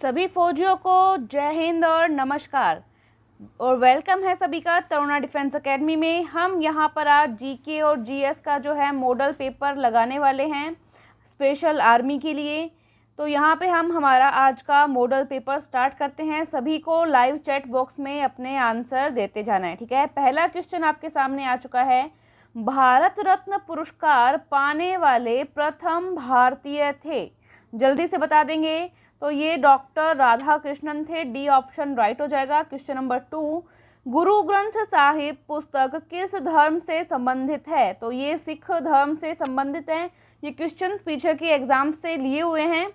सभी फौजियों को जय हिंद और नमस्कार और वेलकम है सभी का तरुणा डिफेंस एकेडमी में। हम यहाँ पर आज जीके और जीएस का जो है मॉडल पेपर लगाने वाले हैं स्पेशल आर्मी के लिए। तो यहाँ पे हम हमारा आज का मॉडल पेपर स्टार्ट करते हैं। सभी को लाइव चैट बॉक्स में अपने आंसर देते जाना है, ठीक है। पहला क्वेश्चन आपके सामने आ चुका है। भारत रत्न पुरस्कार पाने वाले प्रथम भारतीय थे, जल्दी से बता देंगे। तो ये डॉक्टर राधा कृष्णन थे, डी ऑप्शन राइट हो जाएगा। क्वेश्चन नंबर 2, गुरु ग्रंथ साहिब पुस्तक किस धर्म से संबंधित है? तो ये सिख धर्म से संबंधित है। ये क्वेश्चन पीछे के एग्जाम से लिए हुए हैं,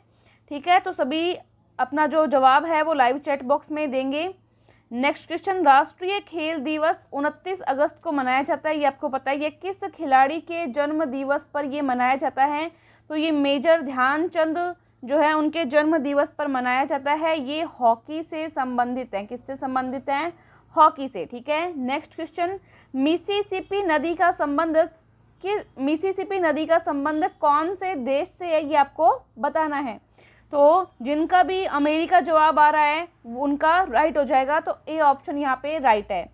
ठीक है। तो सभी अपना जो जवाब है वो लाइव चैट बॉक्स में देंगे। नेक्स्ट क्वेश्चन, राष्ट्रीय खेल दिवस 29 अगस्त को मनाया जाता है, ये आपको पता है। ये किस खिलाड़ी के जन्म दिवस पर ये मनाया जाता है? तो ये मेजर ध्यानचंद जो है उनके जन्म दिवस पर मनाया जाता है। ये हॉकी से संबंधित है। किससे संबंधित है? हॉकी से, ठीक है। नेक्स्ट क्वेश्चन, मिसिसिपी नदी का संबंध कौन से देश से है, ये आपको बताना है। तो जिनका भी अमेरिका जवाब आ रहा है उनका राइट हो जाएगा। तो ए ऑप्शन यहाँ पे राइट है।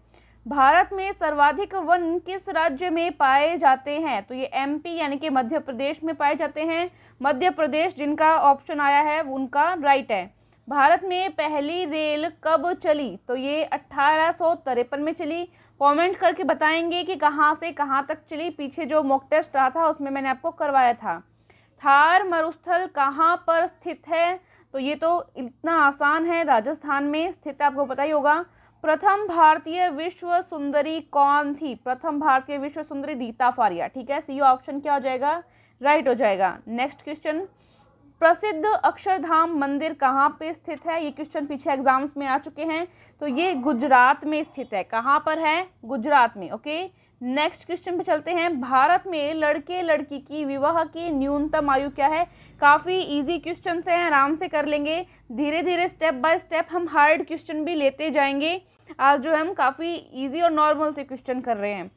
भारत में सर्वाधिक वन किस राज्य में पाए जाते हैं? तो ये एमपी यानी कि मध्य प्रदेश में पाए जाते हैं। मध्य प्रदेश जिनका ऑप्शन आया है उनका राइट है। भारत में पहली रेल कब चली? तो ये 1853 में चली। कमेंट करके बताएंगे कि कहाँ से कहाँ तक चली। पीछे जो मॉक टेस्ट रहा था उसमें मैंने आपको करवाया था। थार मरुस्थल कहाँ पर स्थित है? तो ये तो इतना आसान है, राजस्थान में स्थित, आपको पता ही होगा। प्रथम भारतीय विश्व सुंदरी कौन थी? प्रथम भारतीय विश्व सुंदरी रीता फारिया, ठीक है। सी ऑप्शन क्या हो जाएगा? राइट हो जाएगा। नेक्स्ट क्वेश्चन, प्रसिद्ध अक्षरधाम मंदिर कहाँ पे स्थित है? ये क्वेश्चन पीछे एग्जाम्स में आ चुके हैं। तो ये गुजरात में स्थित है। कहाँ पर है? गुजरात में, ओके। नेक्स्ट क्वेश्चन पे चलते हैं। भारत में लड़के लड़की की विवाह की न्यूनतम आयु क्या है? काफ़ी इजी क्वेश्चन हैं, आराम से कर लेंगे। धीरे धीरे स्टेप बाय स्टेप हम हार्ड क्वेश्चन भी लेते जाएंगे। आज जो हम काफ़ी इजी और नॉर्मल से क्वेश्चन कर रहे हैं।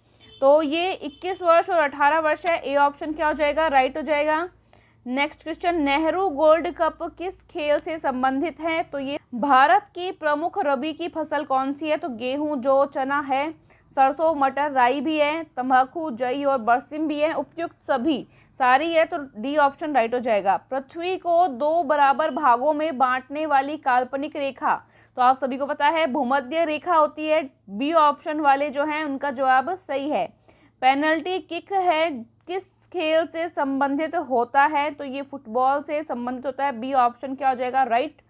तो ये 21 वर्ष और 18 वर्ष है। ए ऑप्शन क्या हो जाएगा? राइट हो जाएगा। Next question, Nehru gold cup किस खेल से संबंधित है? तो ये भारत की प्रमुख रबी की फसल कौन सी है? तो गेहूं, जौ, चना है, सरसों, मटर, राई भी है, तंबाकू, जई और बरसिम भी है। उपयुक्त सभी सारी है, तो डी ऑप्शन राइट हो जाएगा। पृथ्वी को 2 बराबर भागों में बांटने वाली काल्पनिक रेखा, तो आप सभी को पता है भूमध्य रेखा होती है। बी ऑप्शन वाले जो हैं उनका जवाब सही है। पेनल्टी किक है किस खेल से संबंधित होता है? तो ये फुटबॉल से संबंधित होता है। बी ऑप्शन क्या हो जाएगा? राइट।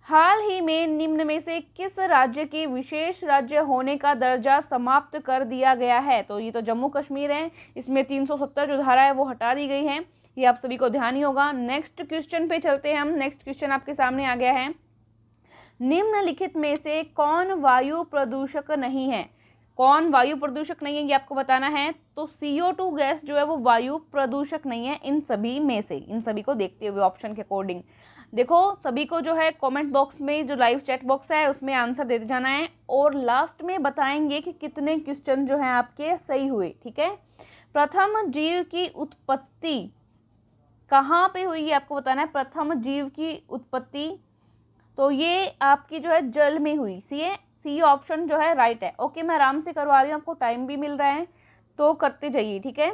हाल ही में निम्न में से किस राज्य के विशेष राज्य होने का दर्जा समाप्त कर दिया गया है? तो ये तो जम्मू कश्मीर है। इसमें 370 जो धारा है वो हटा दी गई है, ये आप सभी को ध्यान ही होगा। नेक्स्ट क्वेश्चन पे चलते हैं हम। नेक्स्ट क्वेश्चन आपके सामने आ गया है। निम्नलिखित में से कौन वायु प्रदूषक नहीं है? कौन वायु प्रदूषक नहीं है ये आपको बताना है। तो CO2 गैस जो है वो वायु प्रदूषक नहीं है इन सभी में से। इन सभी को देखते हुए ऑप्शन के अकॉर्डिंग देखो, सभी को जो है कमेंट बॉक्स में जो लाइव चैट बॉक्स है उसमें आंसर देते जाना है और लास्ट में बताएंगे कि कितने क्वेश्चन जो हैं आपके सही हुए, ठीक है। प्रथम जीव की उत्पत्ति कहाँ पे हुई ये आपको बताना है। प्रथम जीव की उत्पत्ति तो ये आपकी जो है जल में हुई। सी ऑप्शन जो है राइट है। ओके, मैं आराम से करवा रही हूँ, आपको टाइम भी मिल रहा है तो करते जाइए, ठीक है।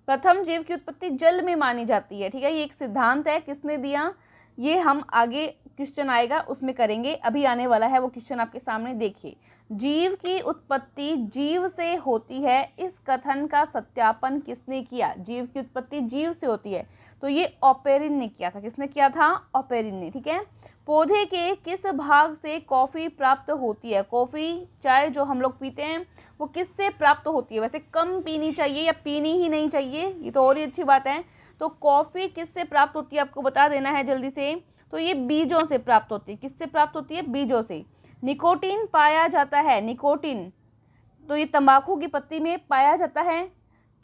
प्रथम जीव की उत्पत्ति जल में मानी जाती है, ठीक है। ये एक सिद्धांत है, किसने दिया ये हम आगे क्वेश्चन आएगा उसमें करेंगे। अभी आने वाला है वो क्वेश्चन आपके सामने, देखिए। जीव की उत्पत्ति जीव से होती है, इस कथन का सत्यापन किसने किया? जीव की उत्पत्ति जीव से होती है तो ये ऑपेरिन ने किया था। किसने किया था? ऑपेरिन ने, ठीक है। पौधे के किस भाग से कॉफ़ी प्राप्त होती है? कॉफ़ी चाय जो हम लोग पीते हैं वो किससे प्राप्त होती है? वैसे कम पीनी चाहिए या पीनी ही नहीं चाहिए, ये तो और ही अच्छी बात है। तो कॉफ़ी किससे प्राप्त होती है आपको बता देना है जल्दी से। तो ये बीजों से प्राप्त होती है। किससे प्राप्त होती है? बीजों से। निकोटीन पाया जाता है, निकोटीन तो ये तंबाकू की पत्ती में पाया जाता है।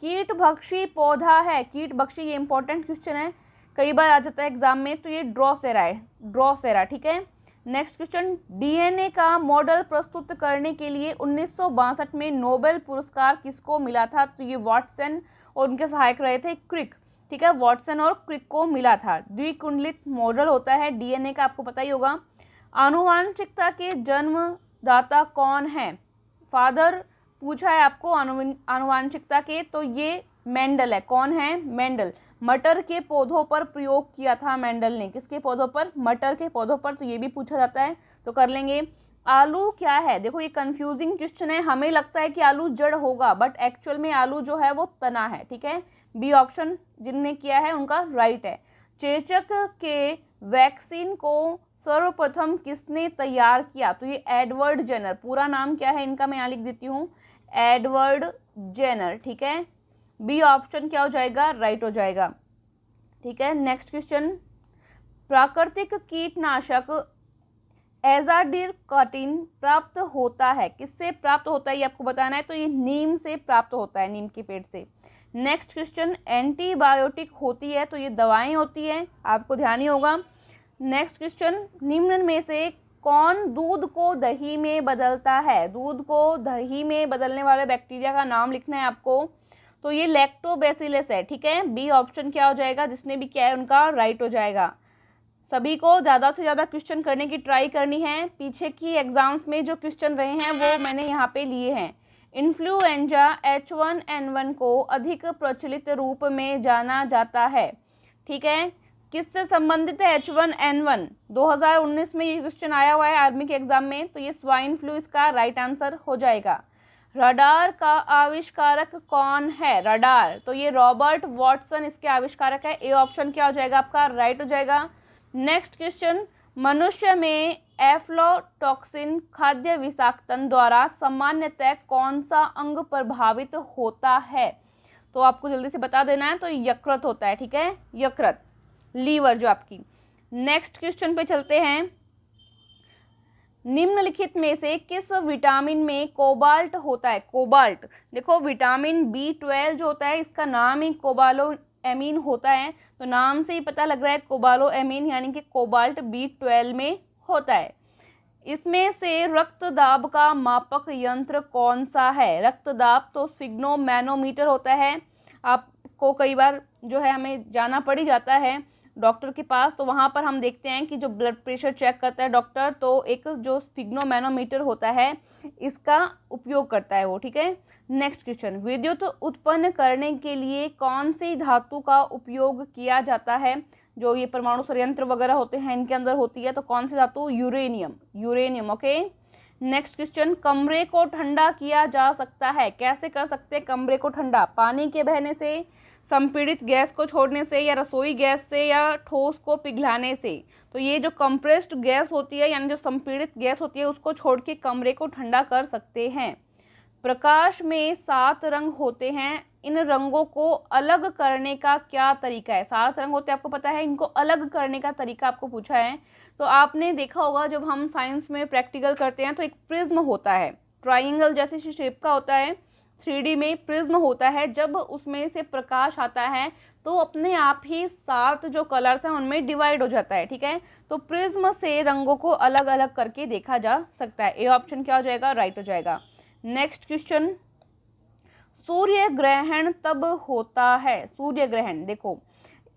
कीटभक्षी पौधा है, कीटभक्षी, ये इंपॉर्टेंट क्वेश्चन है, कई बार आ जाता है एग्जाम में। तो ये ड्रोसेरा है, ड्रोसेरा, ठीक है। नेक्स्ट क्वेश्चन, डीएनए का मॉडल प्रस्तुत करने के लिए 1962 में नोबेल पुरस्कार किसको मिला था? तो ये वाटसन और उनके सहायक रहे थे क्रिक। ठीक है, वॉटसन और क्रिक को मिला था। द्विकुंडलित मॉडल होता है डीएनए का, आपको पता ही होगा। आनुवांशिकता के जन्मदाता कौन है? फादर पूछा है आपको आनुवांशिकता के, तो ये मेंडल है। कौन है? मेंडल। मटर के पौधों पर प्रयोग किया था मेंडल ने। किसके पौधों पर? मटर के पौधों पर। तो ये भी पूछा जाता है, तो कर लेंगे। आलू क्या है? देखो ये कंफ्यूजिंग क्वेश्चन है, हमें लगता है कि आलू जड़ होगा, बट एक्चुअल में आलू जो है वो तना है। ठीक है, बी ऑप्शन जिनने किया है उनका राइट है। चेचक के वैक्सीन को सर्वप्रथम किसने तैयार किया? तो ये एडवर्ड जेनर। पूरा नाम क्या है इनका मैं यहाँ लिख देती हूँ, एडवर्ड जेनर। ठीक है, बी ऑप्शन क्या हो जाएगा? राइट हो जाएगा। ठीक है, नेक्स्ट क्वेश्चन। प्राकृतिक कीटनाशक एजाडिरकाटिन प्राप्त होता है, किससे प्राप्त होता है ये आपको बताना है। तो ये नीम से प्राप्त होता है, नीम के पेड़ से। Next question. एंटीबायोटिक होती है, तो ये दवाएं होती हैं, आपको ध्यान ही होगा। Next question. निम्न में से कौन दूध को दही में बदलता है? दूध को दही में बदलने वाले बैक्टीरिया का नाम लिखना है आपको। तो ये लैक्टोबैसिलस है। ठीक है, बी ऑप्शन क्या हो जाएगा? जिसने भी किया है उनका राइट हो जाएगा। सभी को ज़्यादा से ज़्यादा क्वेश्चन करने की ट्राई करनी है। पीछे की एग्जाम्स में जो क्वेश्चन रहे हैं वो मैंने यहाँ पे लिए हैं। इन्फ्लुएंजा H1N1 को अधिक प्रचलित रूप में जाना जाता है। ठीक है, किससे संबंधित है H1N1? 2019 में ये क्वेश्चन आया हुआ है आर्मी के एग्जाम में, तो ये स्वाइन फ्लू इसका राइट आंसर हो जाएगा। रडार का आविष्कारक कौन है? रडार, तो ये रॉबर्ट वॉटसन इसके आविष्कारक है। ए ऑप्शन क्या हो जाएगा आपका? राइट हो जाएगा। Next question. मनुष्य में एफ्लोटॉक्सिन खाद्य विषाक्तन द्वारा सामान्यतः कौन सा अंग प्रभावित होता है? तो आपको जल्दी से बता देना है। तो यकृत होता है। ठीक है, यकृत, लीवर जो आपकी। नेक्स्ट क्वेश्चन पे चलते हैं। निम्नलिखित में से किस विटामिन में कोबाल्ट होता है? कोबाल्ट, देखो विटामिन B12 जो होता है इसका नाम ही कोबालोएमीन होता है, तो नाम से ही पता लग रहा है कोबालोएमीन यानी कि कोबाल्ट B12 में होता है। इसमें से रक्तदाब का मापक यंत्र कौन सा है? रक्तदाब तो स्फिग्नोमैनोमीटर होता है। आपको कई बार जो है हमें जाना पड़ ही जाता है डॉक्टर के पास, तो वहाँ पर हम देखते हैं कि जो ब्लड प्रेशर चेक करता है डॉक्टर, तो एक जो स्फिग्नोमैनोमीटर होता है इसका उपयोग करता है वो। ठीक है, नेक्स्ट क्वेश्चन। विद्युत उत्पन्न करने के लिए कौन सी धातु का उपयोग किया जाता है? जो ये परमाणु संयंत्र वगैरह होते हैं इनके अंदर होती है, तो कौन सी धातु? Uranium, uranium. Okay, next question. कमरे को ठंडा किया जा सकता है, कैसे कर सकते हैं कमरे को ठंडा? पानी के बहने से, संपीड़ित गैस को छोड़ने से, या रसोई गैस से, या ठोस को पिघलाने से। तो ये जो कंप्रेस्ड गैस होती है यानी जो संपीड़ित गैस होती है उसको छोड़ के कमरे को ठंडा कर सकते हैं। प्रकाश में 7 रंग होते हैं, इन रंगों को अलग करने का क्या तरीका है? 7 रंग होते हैं आपको पता है, इनको अलग करने का तरीका आपको पूछा है। तो आपने देखा होगा जब हम साइंस में प्रैक्टिकल करते हैं तो एक प्रिज्म होता है, ट्राइंगल जैसे शेप का होता है, 3D में प्रिज्म होता है। जब उसमें से प्रकाश आता है तो अपने आप ही 7 जो कलर्स हैं उनमें डिवाइड हो जाता है। ठीक है, तो प्रिज्म से रंगों को अलग अलग करके देखा जा सकता है। ए ऑप्शन क्या हो जाएगा? राइट हो जाएगा। Next question. सूर्य ग्रहण तब होता है। सूर्य ग्रहण, देखो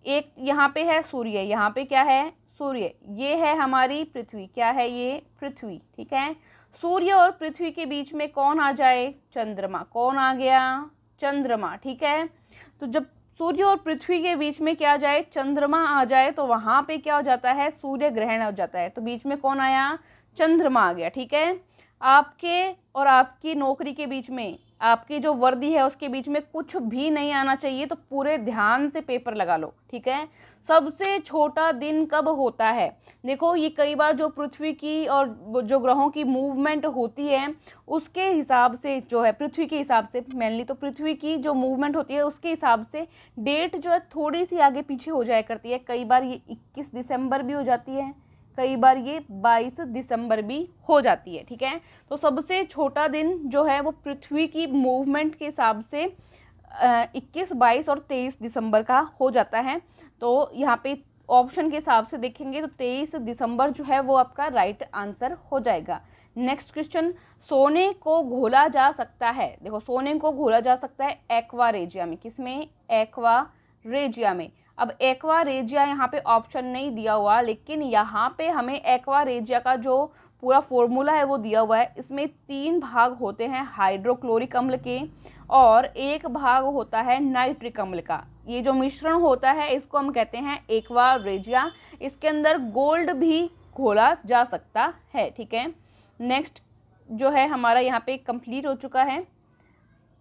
एक यहाँ पे है सूर्य, यहाँ पे क्या है? सूर्य। ये है हमारी पृथ्वी, क्या है ये? पृथ्वी। ठीक है, सूर्य और पृथ्वी के बीच में कौन आ जाए? चंद्रमा। कौन आ गया? चंद्रमा। ठीक है, तो जब सूर्य और पृथ्वी के बीच में क्या आ जाए? चंद्रमा आ जाए, तो वहाँ पे क्या हो जाता है? सूर्य ग्रहण हो जाता है। तो बीच में कौन आया? चंद्रमा आ गया। ठीक है, आपके और आपकी नौकरी के बीच में, आपकी जो वर्दी है उसके बीच में कुछ भी नहीं आना चाहिए, तो पूरे ध्यान से पेपर लगा लो। ठीक है, सबसे छोटा दिन कब होता है? देखो ये कई बार जो पृथ्वी की और जो ग्रहों की मूवमेंट होती है उसके हिसाब से जो है, पृथ्वी के हिसाब से मेनली, तो पृथ्वी की जो मूवमेंट होती है उसके हिसाब से डेट जो है थोड़ी सी आगे पीछे हो जाया करती है। कई बार ये 21 दिसंबर भी हो जाती है, कई बार ये 22 दिसंबर भी हो जाती है। ठीक है, तो सबसे छोटा दिन जो है वो पृथ्वी की मूवमेंट के हिसाब से 21, 22 और 23 दिसंबर का हो जाता है। तो यहाँ पे ऑप्शन के हिसाब से देखेंगे तो 23 दिसंबर जो है वो आपका राइट आंसर हो जाएगा। Next question. सोने को घोला जा सकता है, देखो सोने को घोला जा सकता है एक्वा रेजिया में। किसमें? एक्वा रेजिया में। अब एक्वा रेजिया यहाँ पे ऑप्शन नहीं दिया हुआ, लेकिन यहाँ पे हमें एक्वा रेजिया का जो पूरा फॉर्मूला है वो दिया हुआ है। इसमें 3 भाग होते हैं हाइड्रोक्लोरिक अम्ल के और 1 भाग होता है नाइट्रिक अम्ल का। ये जो मिश्रण होता है इसको हम कहते हैं एक्वा रेजिया। इसके अंदर गोल्ड भी घोला जा सकता है, ठीक है। नेक्स्ट जो है हमारा यहाँ पे कंप्लीट हो चुका है,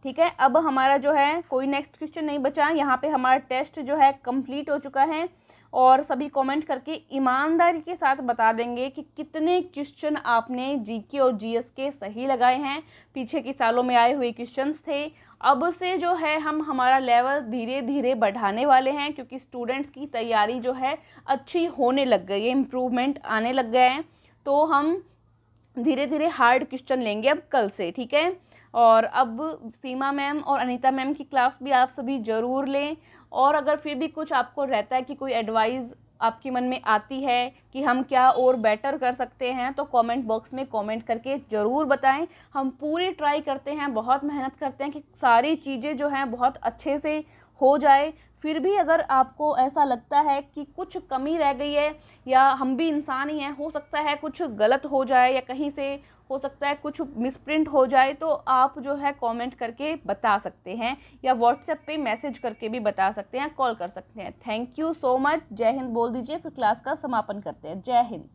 ठीक है। अब हमारा जो है कोई नेक्स्ट क्वेश्चन नहीं बचा। यहाँ पे हमारा टेस्ट जो है कंप्लीट हो चुका है और सभी कमेंट करके ईमानदारी के साथ बता देंगे कि कितने क्वेश्चन आपने जीके और जीएस के सही लगाए हैं। पीछे के सालों में आए हुए क्वेश्चंस थे। अब से जो है हम हमारा लेवल धीरे धीरे बढ़ाने वाले हैं, क्योंकि स्टूडेंट्स की तैयारी जो है अच्छी होने लग गई है, इम्प्रूवमेंट आने लग गए हैं। तो हम धीरे धीरे हार्ड क्वेश्चन लेंगे अब कल से, ठीक है। और अब सीमा मैम और अनीता मैम की क्लास भी आप सभी ज़रूर लें। और अगर फिर भी कुछ आपको रहता है कि कोई एडवाइस आपके मन में आती है कि हम क्या और बेटर कर सकते हैं, तो कमेंट बॉक्स में कमेंट करके ज़रूर बताएं। हम पूरी ट्राई करते हैं, बहुत मेहनत करते हैं कि सारी चीज़ें जो हैं बहुत अच्छे से हो जाए। फिर भी अगर आपको ऐसा लगता है कि कुछ कमी रह गई है, या हम भी इंसान ही हैं, हो सकता है कुछ गलत हो जाए या कहीं से हो सकता है कुछ मिसप्रिंट हो जाए, तो आप जो है कमेंट करके बता सकते हैं या व्हाट्सएप पे मैसेज करके भी बता सकते हैं, कॉल कर सकते हैं। Thank you so much. जय हिंद बोल दीजिए, फिर क्लास का समापन करते हैं। जय हिंद।